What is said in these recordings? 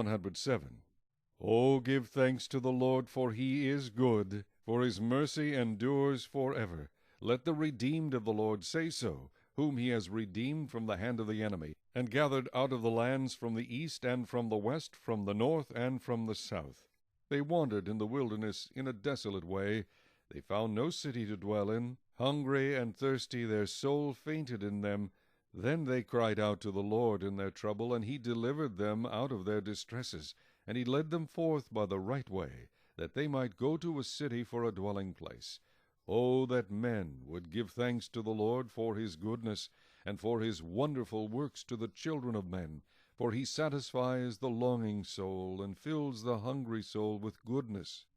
Psalm 107. O give thanks to the Lord, for he is good, for his mercy endures forever. Let the redeemed of the Lord say so, whom he has redeemed from the hand of the enemy, and gathered out of the lands from the east and from the west, from the north and from the south. They wandered in the wilderness in a desolate way. They found no city to dwell in. Hungry and thirsty, their soul fainted in them. Then they cried out to the Lord in their trouble, and he delivered them out of their distresses. And he led them forth by the right way, that they might go to a city for a dwelling place. O that men would give thanks to the Lord for his goodness, and for his wonderful works to the children of men. For he satisfies the longing soul, and fills the hungry soul with goodness.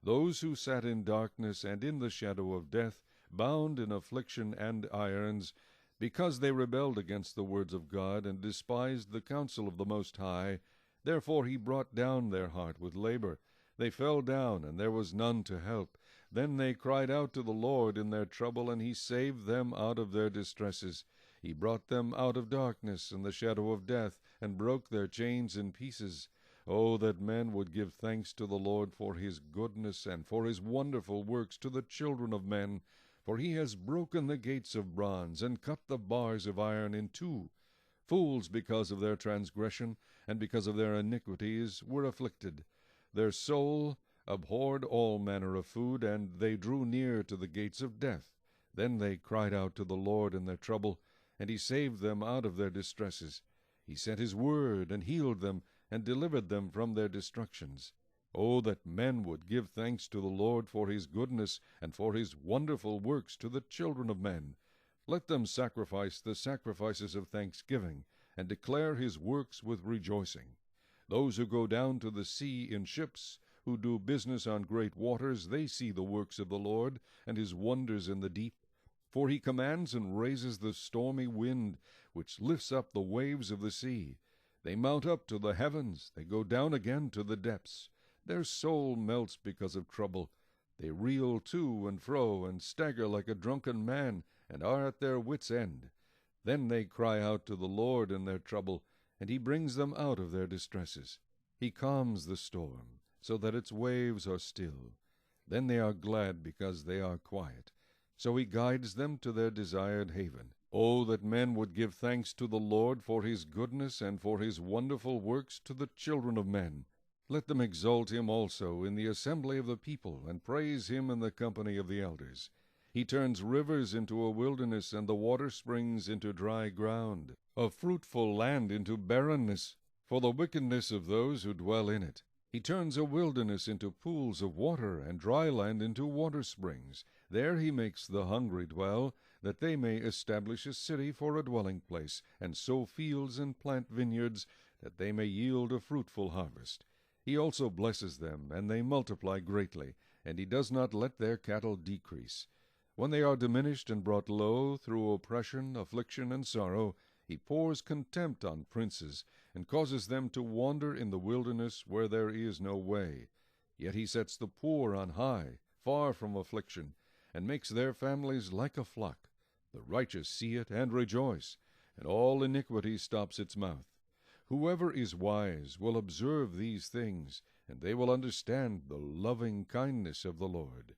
Those who sat in darkness and in the shadow of death, bound in affliction and irons, because they rebelled against the words of God, and despised the counsel of the Most High, therefore he brought down their heart with labor. They fell down, and there was none to help. Then they cried out to the Lord in their trouble, and he saved them out of their distresses. He brought them out of darkness and the shadow of death, and broke their chains in pieces. Oh, that men would give thanks to the Lord for his goodness, and for his wonderful works to the children of men. For he has broken the gates of bronze, and cut the bars of iron in two. Fools, because of their transgression, and because of their iniquities, were afflicted. Their soul abhorred all manner of food, and they drew near to the gates of death. Then they cried out to the Lord in their trouble, and he saved them out of their distresses. He sent his word, and healed them, and delivered them from their destructions. Oh, that men would give thanks to the Lord for his goodness, and for his wonderful works to the children of men. Let them sacrifice the sacrifices of thanksgiving, and declare his works with rejoicing. Those who go down to the sea in ships, who do business on great waters, they see the works of the Lord, and his wonders in the deep. For he commands and raises the stormy wind, which lifts up the waves of the sea. They mount up to the heavens, they go down again to the depths. Their soul melts because of trouble. They reel to and fro, and stagger like a drunken man, and are at their wits' end. Then they cry out to the Lord in their trouble, and he brings them out of their distresses. He calms the storm, so that its waves are still. Then they are glad because they are quiet. So he guides them to their desired haven. Oh, that men would give thanks to the Lord for his goodness, and for his wonderful works to the children of men. Let them exalt him also in the assembly of the people, and praise him in the company of the elders. He turns rivers into a wilderness, and the water springs into dry ground, a fruitful land into barrenness, for the wickedness of those who dwell in it. He turns a wilderness into pools of water, and dry land into water springs. There he makes the hungry dwell, that they may establish a city for a dwelling place, and sow fields and plant vineyards, that they may yield a fruitful harvest. He also blesses them, and they multiply greatly, and he does not let their cattle decrease. When they are diminished and brought low through oppression, affliction, and sorrow, he pours contempt on princes, and causes them to wander in the wilderness where there is no way. Yet he sets the poor on high, far from affliction, and makes their families like a flock. The righteous see it and rejoice, and all iniquity stops its mouth. Whoever is wise will observe these things, and they will understand the loving kindness of the Lord.